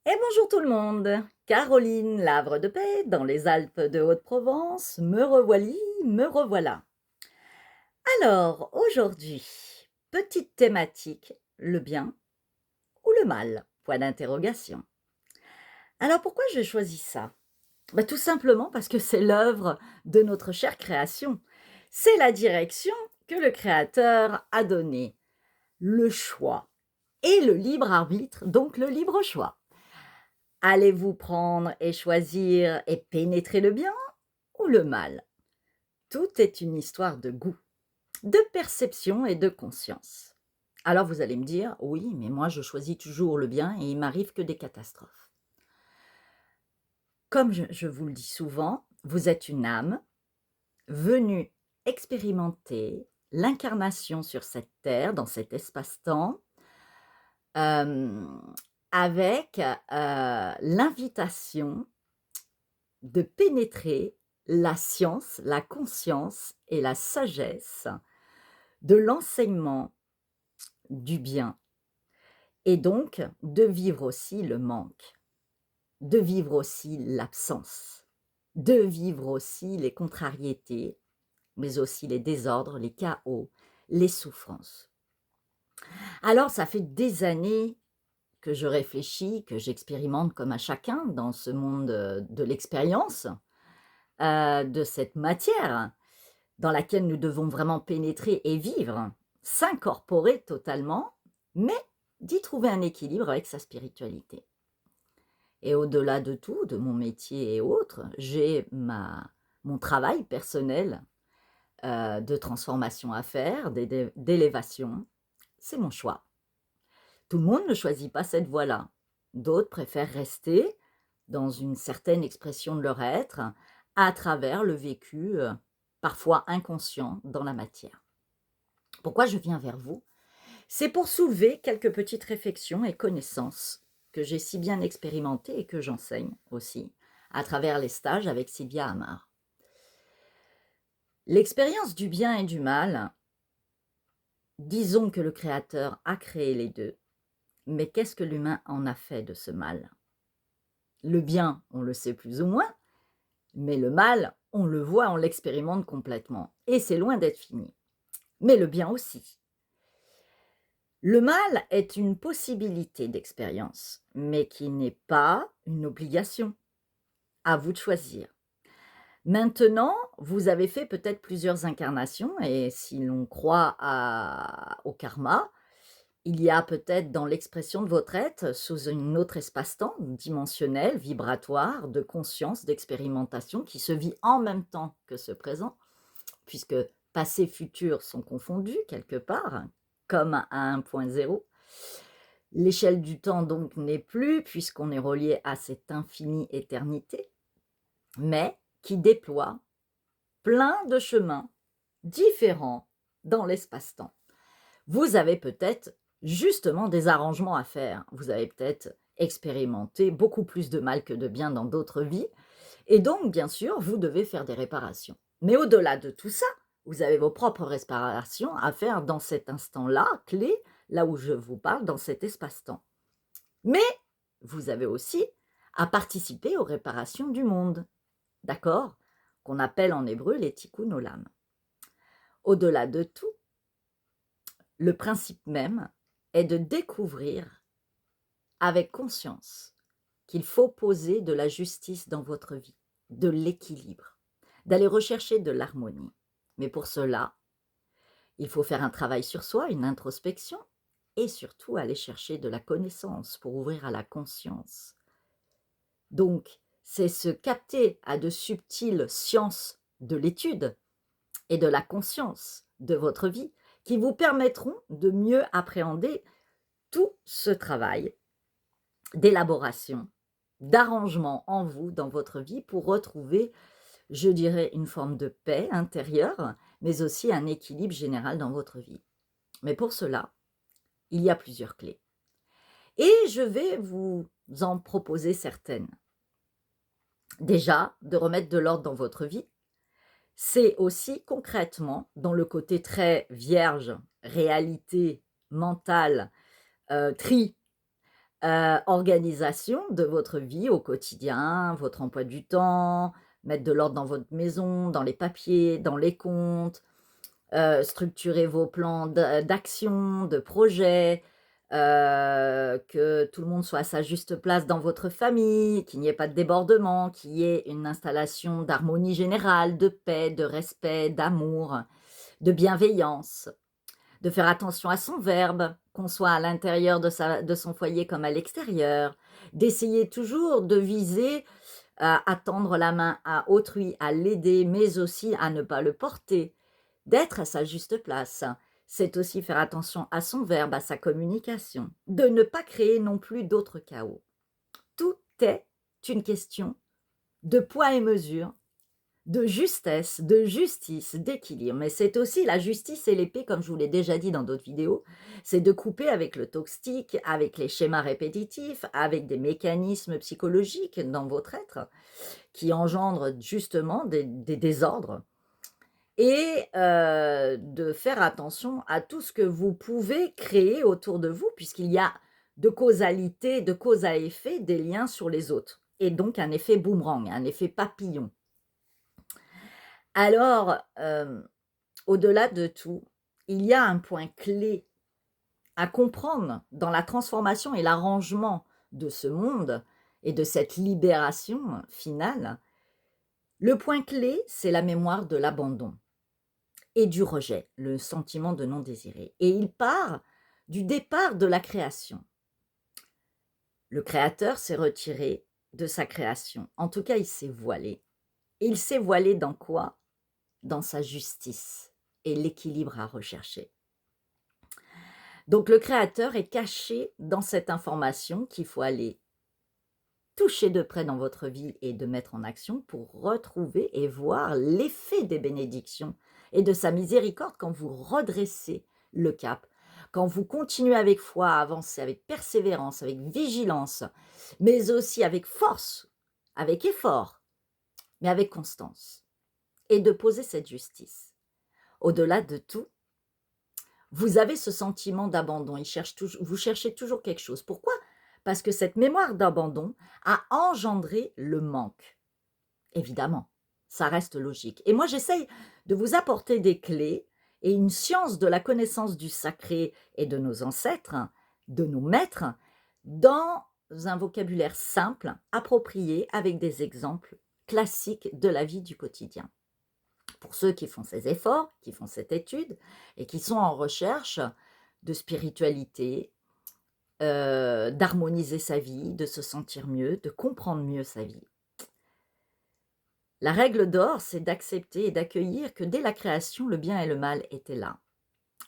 Et bonjour tout le monde, Caroline, l'Havre de Paix, dans les Alpes de Haute-Provence, me revoilie, me revoilà. Alors, aujourd'hui, petite thématique, le bien ou le mal? Point d'interrogation. Alors pourquoi j'ai choisi ça? Tout simplement parce que c'est l'œuvre de notre chère création. C'est la direction que le Créateur a donnée. Le choix et le libre arbitre, donc le libre choix. Allez-vous prendre et choisir et pénétrer le bien ou le mal? Tout est une histoire de goût, de perception et de conscience. Alors vous allez me dire, oui, mais moi je choisis toujours le bien et il m'arrive que des catastrophes. Comme je vous le dis souvent, vous êtes une âme venue expérimenter l'incarnation sur cette terre, dans cet espace-temps, euh, avec l'invitation de pénétrer la science, la conscience et la sagesse de l'enseignement du bien et donc de vivre aussi le manque, de vivre aussi l'absence, de vivre aussi les contrariétés, mais aussi les désordres, les chaos, les souffrances. Alors ça fait des années que je réfléchis, que j'expérimente comme à chacun dans ce monde de l'expérience, de cette matière dans laquelle nous devons vraiment pénétrer et vivre, s'incorporer totalement, mais d'y trouver un équilibre avec sa spiritualité. Et au-delà de tout, de mon métier et autres, j'ai mon travail personnel de transformation à faire, d'élévation. C'est mon choix. Tout le monde ne choisit pas cette voie-là. D'autres préfèrent rester dans une certaine expression de leur être à travers le vécu, parfois inconscient, dans la matière. Pourquoi je viens vers vous? C'est pour soulever quelques petites réflexions et connaissances que j'ai si bien expérimentées et que j'enseigne aussi à travers les stages avec Sylvia Hamar. L'expérience du bien et du mal, disons que le Créateur a créé les deux, mais qu'est-ce que l'humain en a fait de ce mal? Le bien, on le sait plus ou moins, mais le mal, on le voit, on l'expérimente complètement, et c'est loin d'être fini. Mais le bien aussi. Le mal est une possibilité d'expérience, mais qui n'est pas une obligation. À vous de choisir. Maintenant, vous avez fait peut-être plusieurs incarnations, et si l'on croit au karma, il y a peut-être dans l'expression de votre être, sous un autre espace-temps, dimensionnel, vibratoire, de conscience, d'expérimentation, qui se vit en même temps que ce présent, puisque passé, futur sont confondus quelque part, comme à 1.0. L'échelle du temps donc n'est plus, puisqu'on est relié à cette infinie éternité, mais qui déploie plein de chemins différents dans l'espace-temps. Vous avez peut-être justement des arrangements à faire. Vous avez peut-être expérimenté beaucoup plus de mal que de bien dans d'autres vies. Et donc, bien sûr, vous devez faire des réparations. Mais au-delà de tout ça, vous avez vos propres réparations à faire dans cet instant-là, clé, là où je vous parle, dans cet espace-temps. Mais vous avez aussi à participer aux réparations du monde, d'accord? Qu'on appelle en hébreu les tikkun olam. Au-delà de tout, le principe même est de découvrir avec conscience qu'il faut poser de la justice dans votre vie, de l'équilibre, d'aller rechercher de l'harmonie. Mais pour cela, il faut faire un travail sur soi, une introspection, et surtout aller chercher de la connaissance pour ouvrir à la conscience. Donc, c'est se capter à de subtiles sciences de l'étude et de la conscience de votre vie qui vous permettront de mieux appréhender tout ce travail d'élaboration, d'arrangement en vous, dans votre vie, pour retrouver, je dirais, une forme de paix intérieure, mais aussi un équilibre général dans votre vie. Mais pour cela, il y a plusieurs clés. Et je vais vous en proposer certaines. Déjà, de remettre de l'ordre dans votre vie, c'est aussi concrètement, dans le côté très vierge, réalité, mentale, tri, organisation de votre vie au quotidien, votre emploi du temps, mettre de l'ordre dans votre maison, dans les papiers, dans les comptes, structurer vos plans d'action, de projet, que tout le monde soit à sa juste place dans votre famille, qu'il n'y ait pas de débordement, qu'il y ait une installation d'harmonie générale, de paix, de respect, d'amour, de bienveillance, de faire attention à son verbe, qu'on soit à l'intérieur de son foyer comme à l'extérieur, d'essayer toujours de viser à tendre la main à autrui, à l'aider, mais aussi à ne pas le porter, d'être à sa juste place. C'est aussi faire attention à son verbe, à sa communication, de ne pas créer non plus d'autres chaos. Tout est une question de poids et mesure, de justesse, de justice, d'équilibre. Mais c'est aussi la justice et l'épée, comme je vous l'ai déjà dit dans d'autres vidéos, c'est de couper avec le toxique, avec les schémas répétitifs, avec des mécanismes psychologiques dans votre être qui engendrent justement des désordres et de faire attention à tout ce que vous pouvez créer autour de vous puisqu'il y a de causalité, de cause à effet, des liens sur les autres et donc un effet boomerang, un effet papillon. Alors, au-delà de tout, il y a un point clé à comprendre dans la transformation et l'arrangement de ce monde et de cette libération finale. Le point clé, c'est la mémoire de l'abandon et du rejet, le sentiment de non désiré. Et il part du départ de la création. Le créateur s'est retiré de sa création. En tout cas, il s'est voilé. Et il s'est voilé dans quoi? Dans sa justice et l'équilibre à rechercher. Donc le créateur est caché dans cette information qu'il faut aller toucher de près dans votre vie et de mettre en action pour retrouver et voir l'effet des bénédictions et de sa miséricorde quand vous redressez le cap, quand vous continuez avec foi à avancer, avec persévérance, avec vigilance, mais aussi avec force, avec effort, mais avec constance, et de poser cette justice. Au-delà de tout, vous avez ce sentiment d'abandon, vous cherchez toujours quelque chose. Pourquoi? Parce que cette mémoire d'abandon a engendré le manque. Évidemment, ça reste logique. Et moi, j'essaye de vous apporter des clés et une science de la connaissance du sacré et de nos ancêtres, de nos maîtres, dans un vocabulaire simple, approprié, avec des exemples classiques de la vie du quotidien. Pour ceux qui font ces efforts, qui font cette étude et qui sont en recherche de spiritualité, d'harmoniser sa vie, de se sentir mieux, de comprendre mieux sa vie. La règle d'or, c'est d'accepter et d'accueillir que dès la création, le bien et le mal étaient là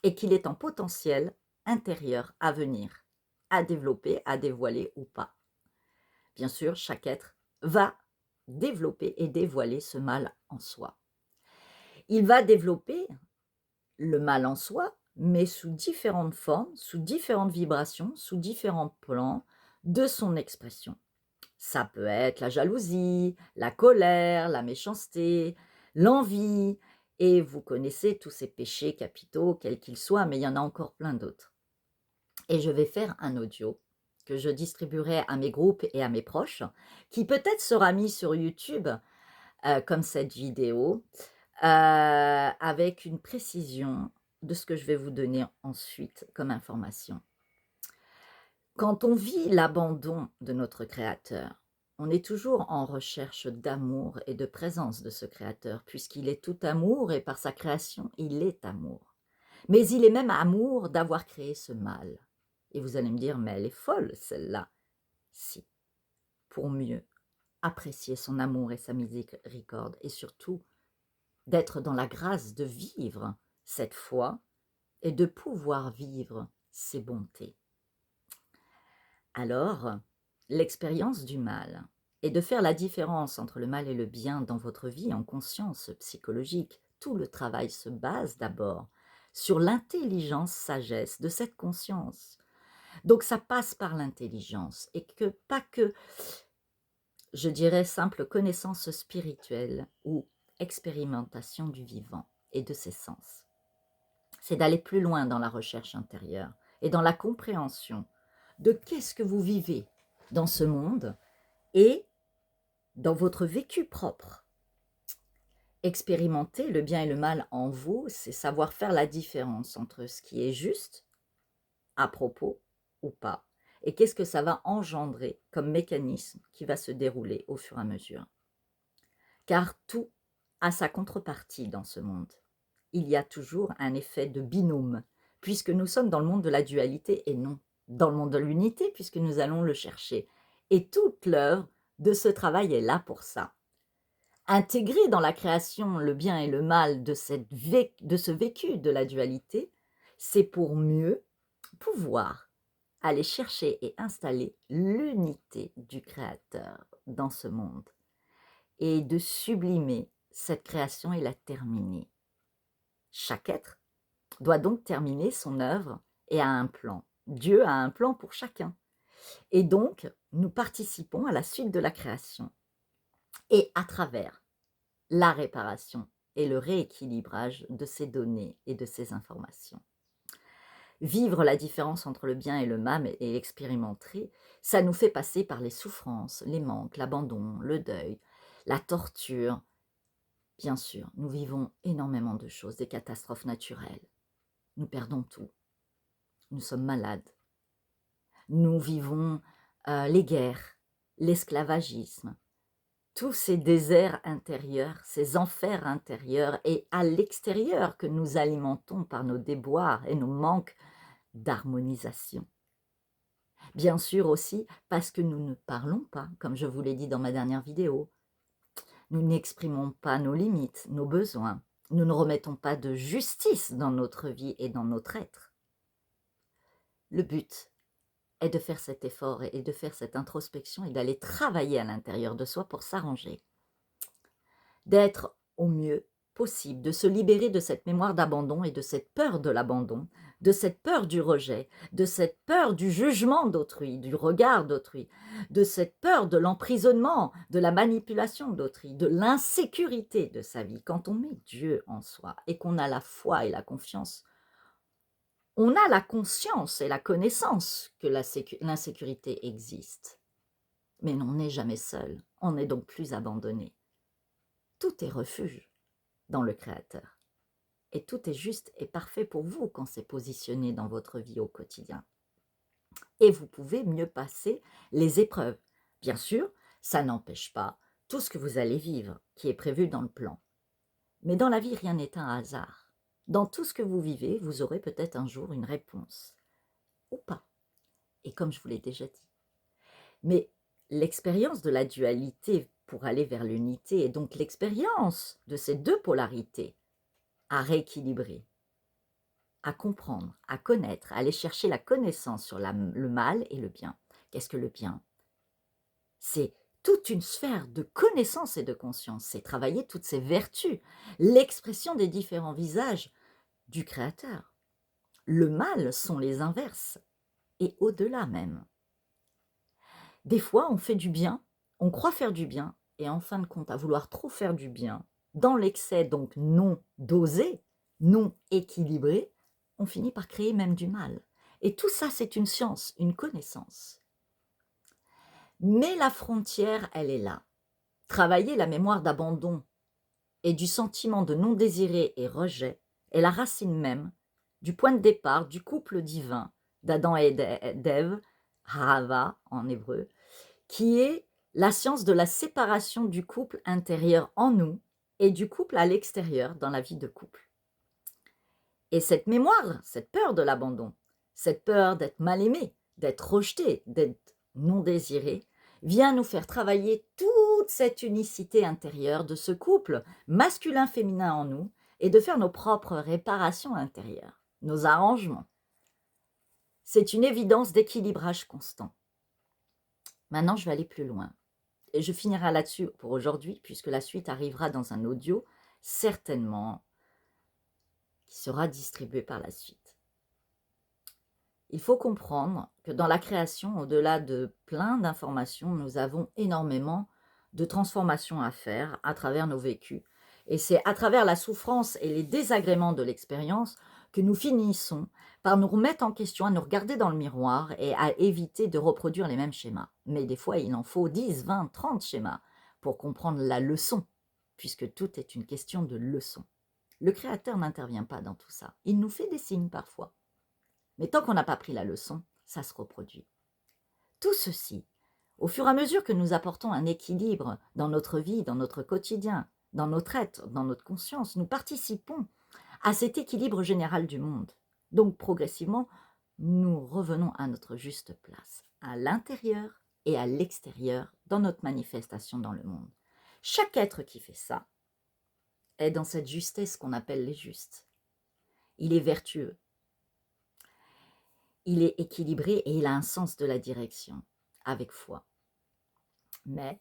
et qu'il est en potentiel intérieur à venir, à développer, à dévoiler ou pas. Bien sûr, chaque être va développer et dévoiler ce mal en soi. Il va développer le mal en soi, mais sous différentes formes, sous différentes vibrations, sous différents plans de son expression. Ça peut être la jalousie, la colère, la méchanceté, l'envie, et vous connaissez tous ces péchés capitaux, quels qu'ils soient, mais il y en a encore plein d'autres. Et je vais faire un audio que je distribuerai à mes groupes et à mes proches, qui peut-être sera mis sur YouTube, comme cette vidéo, avec une précision de ce que je vais vous donner ensuite comme information. Quand on vit l'abandon de notre Créateur, on est toujours en recherche d'amour et de présence de ce Créateur, puisqu'il est tout amour et par sa création, il est amour. Mais il est même amour d'avoir créé ce mal. Et vous allez me dire, mais elle est folle celle-là. Si, pour mieux apprécier son amour et sa miséricorde, et surtout d'être dans la grâce de vivre cette foi et de pouvoir vivre ses bontés. Alors, l'expérience du mal et de faire la différence entre le mal et le bien dans votre vie en conscience psychologique, tout le travail se base d'abord sur l'intelligence sagesse de cette conscience. Donc ça passe par l'intelligence et que pas que, je dirais, simple connaissance spirituelle ou expérimentation du vivant et de ses sens. C'est d'aller plus loin dans la recherche intérieure et dans la compréhension de qu'est-ce que vous vivez dans ce monde et dans votre vécu propre. Expérimenter le bien et le mal en vous, c'est savoir faire la différence entre ce qui est juste, à propos ou pas, et qu'est-ce que ça va engendrer comme mécanisme qui va se dérouler au fur et à mesure. Car tout a sa contrepartie dans ce monde. Il y a toujours un effet de binôme, puisque nous sommes dans le monde de la dualité et non dans le monde de l'unité, puisque nous allons le chercher. Et toute l'œuvre de ce travail est là pour ça. Intégrer dans la création le bien et le mal de ce vécu de la dualité, c'est pour mieux pouvoir aller chercher et installer l'unité du Créateur dans ce monde et de sublimer cette création et la terminer. Chaque être doit donc terminer son œuvre et a un plan. Dieu a un plan pour chacun. Et donc, nous participons à la suite de la création. Et à travers la réparation et le rééquilibrage de ces données et de ces informations. Vivre la différence entre le bien et le mal et l'expérimenter, ça nous fait passer par les souffrances, les manques, l'abandon, le deuil, la torture. Bien sûr, nous vivons énormément de choses, des catastrophes naturelles. Nous perdons tout. Nous sommes malades. Nous vivons les guerres, l'esclavagisme, tous ces déserts intérieurs, ces enfers intérieurs et à l'extérieur que nous alimentons par nos déboires et nos manques d'harmonisation. Bien sûr aussi parce que nous ne parlons pas, comme je vous l'ai dit dans ma dernière vidéo. Nous n'exprimons pas nos limites, nos besoins. Nous ne remettons pas de justice dans notre vie et dans notre être. Le but est de faire cet effort et de faire cette introspection et d'aller travailler à l'intérieur de soi pour s'arranger. D'être au mieux possible, de se libérer de cette mémoire d'abandon et de cette peur de l'abandon, de cette peur du rejet, de cette peur du jugement d'autrui, du regard d'autrui, de cette peur de l'emprisonnement, de la manipulation d'autrui, de l'insécurité de sa vie. Quand on met Dieu en soi et qu'on a la foi et la confiance, on a la conscience et la connaissance que l'insécurité existe. Mais on n'est jamais seul, on n'est donc plus abandonné. Tout est refuge dans le Créateur. Et tout est juste et parfait pour vous quand c'est positionné dans votre vie au quotidien. Et vous pouvez mieux passer les épreuves. Bien sûr, ça n'empêche pas tout ce que vous allez vivre, qui est prévu dans le plan. Mais dans la vie, rien n'est un hasard. Dans tout ce que vous vivez, vous aurez peut-être un jour une réponse. Ou pas. Et comme je vous l'ai déjà dit. Mais l'expérience de la dualité pour aller vers l'unité et donc l'expérience de ces deux polarités à rééquilibrer, à comprendre, à connaître, à aller chercher la connaissance sur le mal et le bien. Qu'est-ce que le bien? C'est toute une sphère de connaissance et de conscience, c'est travailler toutes ces vertus, l'expression des différents visages du Créateur. Le mal sont les inverses, et au-delà même. Des fois, on fait du bien, on croit faire du bien, et en fin de compte, à vouloir trop faire du bien, dans l'excès donc non dosé, non équilibré, on finit par créer même du mal. Et tout ça, c'est une science, une connaissance. Mais la frontière, elle est là. Travailler la mémoire d'abandon et du sentiment de non désiré et rejet est la racine même du point de départ du couple divin d'Adam et d'Ève, Hava en hébreu, qui est la science de la séparation du couple intérieur en nous et du couple à l'extérieur dans la vie de couple. Et cette mémoire, cette peur de l'abandon, cette peur d'être mal aimé, d'être rejeté, d'être non désiré, vient nous faire travailler toute cette unicité intérieure de ce couple masculin-féminin en nous et de faire nos propres réparations intérieures, nos arrangements. C'est une évidence d'équilibrage constant. Maintenant, je vais aller plus loin. Et je finirai là-dessus pour aujourd'hui, puisque la suite arrivera dans un audio, certainement, qui sera distribué par la suite. Il faut comprendre que dans la création, au-delà de plein d'informations, nous avons énormément de transformations à faire à travers nos vécus. Et c'est à travers la souffrance et les désagréments de l'expérience que nous finissons par nous remettre en question, à nous regarder dans le miroir et à éviter de reproduire les mêmes schémas. Mais des fois, il en faut 10, 20, 30 schémas pour comprendre la leçon, puisque tout est une question de leçon. Le créateur n'intervient pas dans tout ça. Il nous fait des signes parfois. Mais tant qu'on n'a pas pris la leçon, ça se reproduit. Tout ceci, au fur et à mesure que nous apportons un équilibre dans notre vie, dans notre quotidien, dans notre être, dans notre conscience, nous participons à cet équilibre général du monde. Donc progressivement, nous revenons à notre juste place, à l'intérieur et à l'extérieur, dans notre manifestation dans le monde. Chaque être qui fait ça est dans cette justesse qu'on appelle les justes. Il est vertueux, il est équilibré et il a un sens de la direction, avec foi. Mais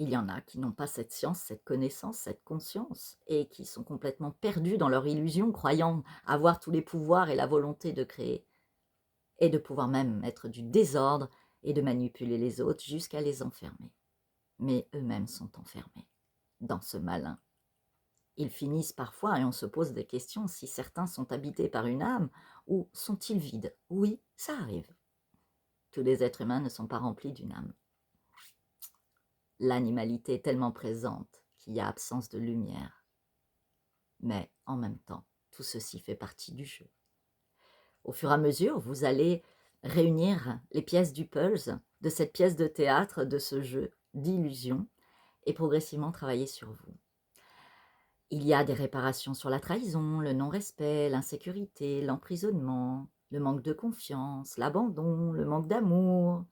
il y en a qui n'ont pas cette science, cette connaissance, cette conscience, et qui sont complètement perdus dans leur illusion, croyant avoir tous les pouvoirs et la volonté de créer, et de pouvoir même mettre du désordre et de manipuler les autres jusqu'à les enfermer. Mais eux-mêmes sont enfermés dans ce malin. Ils finissent parfois, et on se pose des questions, si certains sont habités par une âme, ou sont-ils vides? Oui, ça arrive. Tous les êtres humains ne sont pas remplis d'une âme. L'animalité est tellement présente qu'il y a absence de lumière. Mais en même temps, tout ceci fait partie du jeu. Au fur et à mesure, vous allez réunir les pièces du puzzle, de cette pièce de théâtre, de ce jeu d'illusion, et progressivement travailler sur vous. Il y a des réparations sur la trahison, le non-respect, l'insécurité, l'emprisonnement, le manque de confiance, l'abandon, le manque d'amour,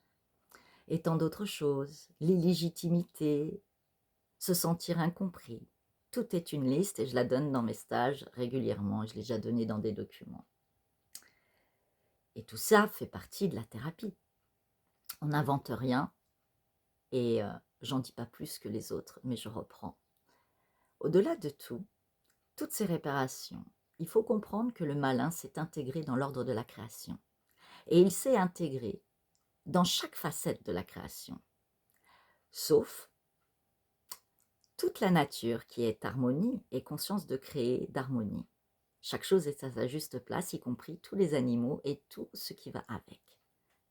et tant d'autres choses, l'illégitimité, se sentir incompris. Tout est une liste et je la donne dans mes stages régulièrement, je l'ai déjà donné dans des documents. Et tout ça fait partie de la thérapie. On n'invente rien et j'en dis pas plus que les autres, mais je reprends. Au-delà de tout, toutes ces réparations, il faut comprendre que le malin s'est intégré dans l'ordre de la création. Et il s'est intégré dans chaque facette de la création. Sauf toute la nature qui est harmonie et conscience de créer d'harmonie. Chaque chose est à sa juste place, y compris tous les animaux et tout ce qui va avec.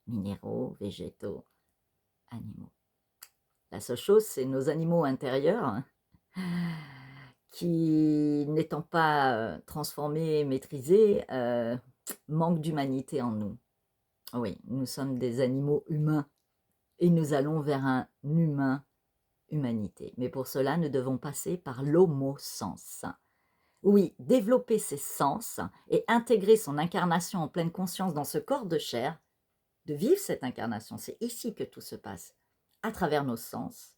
Minéraux, végétaux, animaux. La seule chose, c'est nos animaux intérieurs qui, n'étant pas transformés, maîtrisés, manquent d'humanité en nous. Oui, nous sommes des animaux humains et nous allons vers un humain-humanité. Mais pour cela, nous devons passer par l'homosens. Oui, développer ses sens et intégrer son incarnation en pleine conscience dans ce corps de chair, de vivre cette incarnation, c'est ici que tout se passe, à travers nos sens,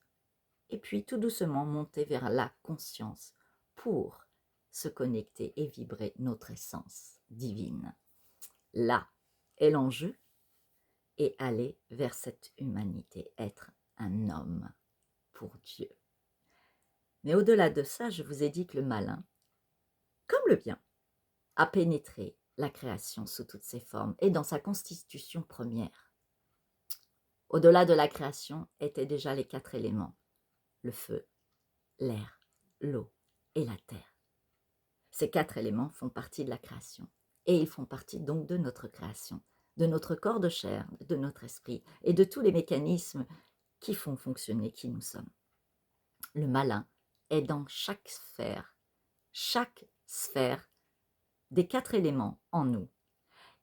et puis tout doucement monter vers la conscience pour se connecter et vibrer notre essence divine. Là est l'enjeu et aller vers cette humanité, être un homme pour Dieu. Mais au-delà de ça, je vous ai dit que le malin, comme le bien, a pénétré la création sous toutes ses formes et dans sa constitution première. Au-delà de la création étaient déjà les 4 éléments, le feu, l'air, l'eau et la terre. Ces 4 éléments font partie de la création et ils font partie donc de notre création, de notre corps de chair, de notre esprit et de tous les mécanismes qui font fonctionner qui nous sommes. Le malin est dans chaque sphère des 4 éléments en nous.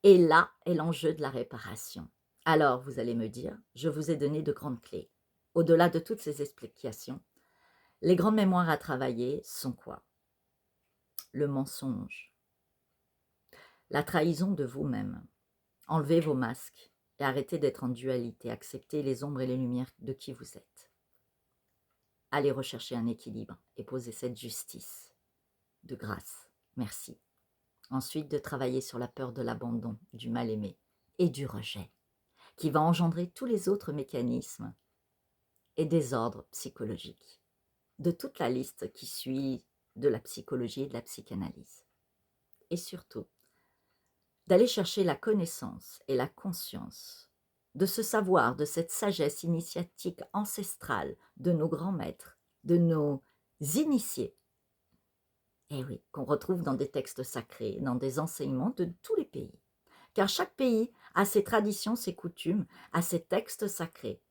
Et là est l'enjeu de la réparation. Alors, vous allez me dire, je vous ai donné de grandes clés. Au-delà de toutes ces explications, les grandes mémoires à travailler sont quoi? Le mensonge, la trahison de vous-même. Enlevez vos masques et arrêtez d'être en dualité. Acceptez les ombres et les lumières de qui vous êtes. Allez rechercher un équilibre et posez cette justice de grâce. Merci. Ensuite, de travailler sur la peur de l'abandon, du mal-aimé et du rejet, qui va engendrer tous les autres mécanismes et désordres psychologiques, de toute la liste qui suit de la psychologie et de la psychanalyse. Et surtout, d'aller chercher la connaissance et la conscience de ce savoir, de cette sagesse initiatique ancestrale de nos grands maîtres, de nos initiés, Eh oui, qu'on retrouve dans des textes sacrés, dans des enseignements de tous les pays. Car chaque pays a ses traditions, ses coutumes, a ses textes sacrés.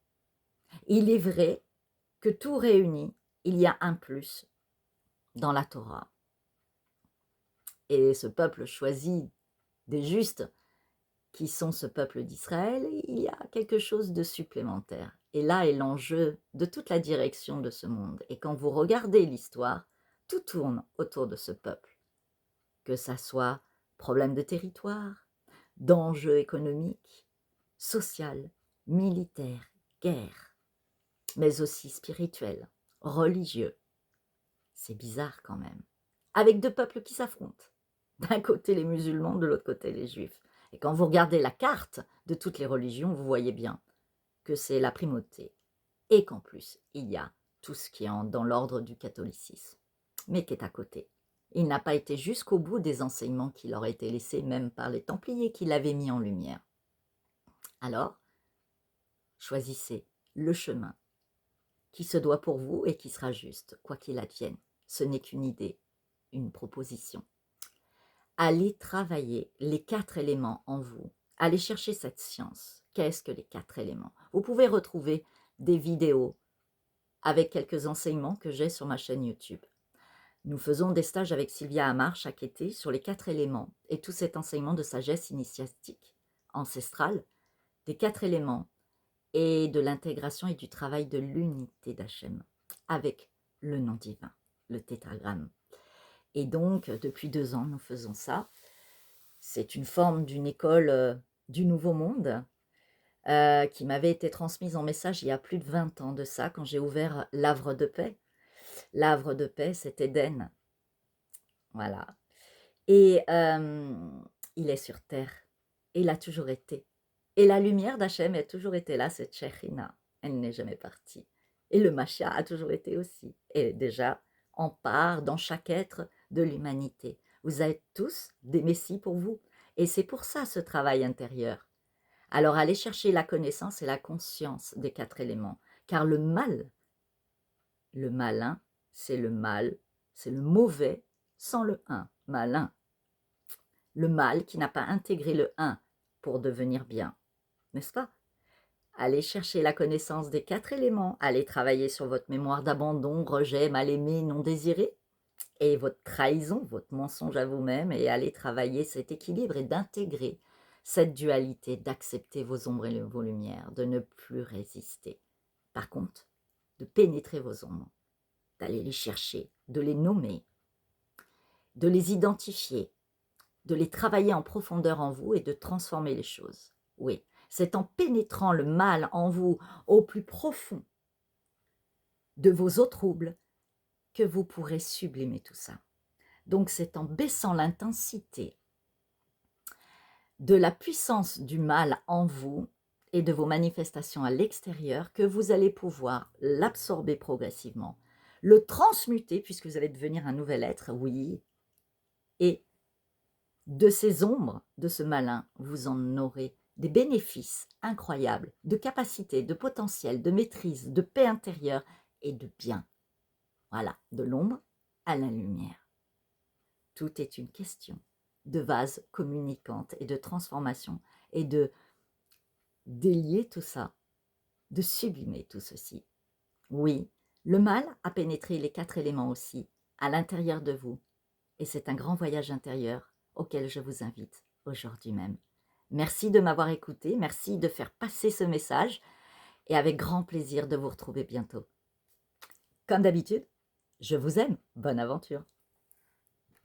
Il est vrai que tout réuni, il y a un plus dans la Torah. Et ce peuple choisi des justes, qui sont ce peuple d'Israël, il y a quelque chose de supplémentaire. Et là est l'enjeu de toute la direction de ce monde. Et quand vous regardez l'histoire, tout tourne autour de ce peuple. Que ça soit problème de territoire, d'enjeux économiques, social, militaire, guerre, mais aussi spirituel, religieux. C'est bizarre quand même. Avec deux peuples qui s'affrontent. D'un côté les musulmans, de l'autre côté les juifs. Et quand vous regardez la carte de toutes les religions, vous voyez bien que c'est la primauté. Et qu'en plus, il y a tout ce qui est dans l'ordre du catholicisme, mais qui est à côté. Il n'a pas été jusqu'au bout des enseignements qui leur étaient laissés, même par les Templiers qui l'avaient mis en lumière. Alors, choisissez le chemin qui se doit pour vous et qui sera juste, quoi qu'il advienne. Ce n'est qu'une idée, une proposition. Allez travailler les 4 éléments en vous. Allez chercher cette science. Qu'est-ce que les 4 éléments? Vous pouvez retrouver des vidéos avec quelques enseignements que j'ai sur ma chaîne YouTube. Nous faisons des stages avec Sylvia Amar chaque été sur les 4 éléments et tout cet enseignement de sagesse initiatique, ancestrale, des 4 éléments et de l'intégration et du travail de l'unité d'Hachem avec le nom divin, le tétragramme. Et donc, depuis 2 ans, nous faisons ça. C'est une forme d'une école du Nouveau Monde qui m'avait été transmise en message il y a plus de 20 ans de ça, quand j'ai ouvert l'Havre de paix. L'Havre de paix, c'est Éden. Voilà. Et il est sur terre. Et il a toujours été. Et la lumière d'Hachem a toujours été là, cette Shekhinah. Elle n'est jamais partie. Et le Mashiach a toujours été aussi. Et déjà, en part dans chaque être de l'humanité. Vous êtes tous des messies pour vous. Et c'est pour ça ce travail intérieur. Alors allez chercher la connaissance et la conscience des 4 éléments. Car le mal, le malin, c'est le mal, c'est le mauvais sans le 1, malin. Le mal qui n'a pas intégré le 1 pour devenir bien, n'est-ce pas? Allez chercher la connaissance des 4 éléments, allez travailler sur votre mémoire d'abandon, rejet, mal-aimé, non désiré, et votre trahison, votre mensonge à vous-même, et allez travailler cet équilibre et d'intégrer cette dualité, d'accepter vos ombres et vos lumières, de ne plus résister. Par contre, de pénétrer vos ombres, d'aller les chercher, de les nommer, de les identifier, de les travailler en profondeur en vous et de transformer les choses. Oui, c'est en pénétrant le mal en vous au plus profond de vos eaux troubles que vous pourrez sublimer tout ça. Donc c'est en baissant l'intensité de la puissance du mal en vous et de vos manifestations à l'extérieur que vous allez pouvoir l'absorber progressivement, le transmuter puisque vous allez devenir un nouvel être, oui, et de ces ombres, de ce malin, vous en aurez des bénéfices incroyables, de capacité, de potentiel, de maîtrise, de paix intérieure et de bien. Voilà, de l'ombre à la lumière. Tout est une question de vase communicante et de transformation et de délier tout ça, de sublimer tout ceci. Oui, le mal a pénétré les 4 éléments aussi, à l'intérieur de vous. Et c'est un grand voyage intérieur auquel je vous invite aujourd'hui même. Merci de m'avoir écouté, merci de faire passer ce message et avec grand plaisir de vous retrouver bientôt. Comme d'habitude, je vous aime, bonne aventure.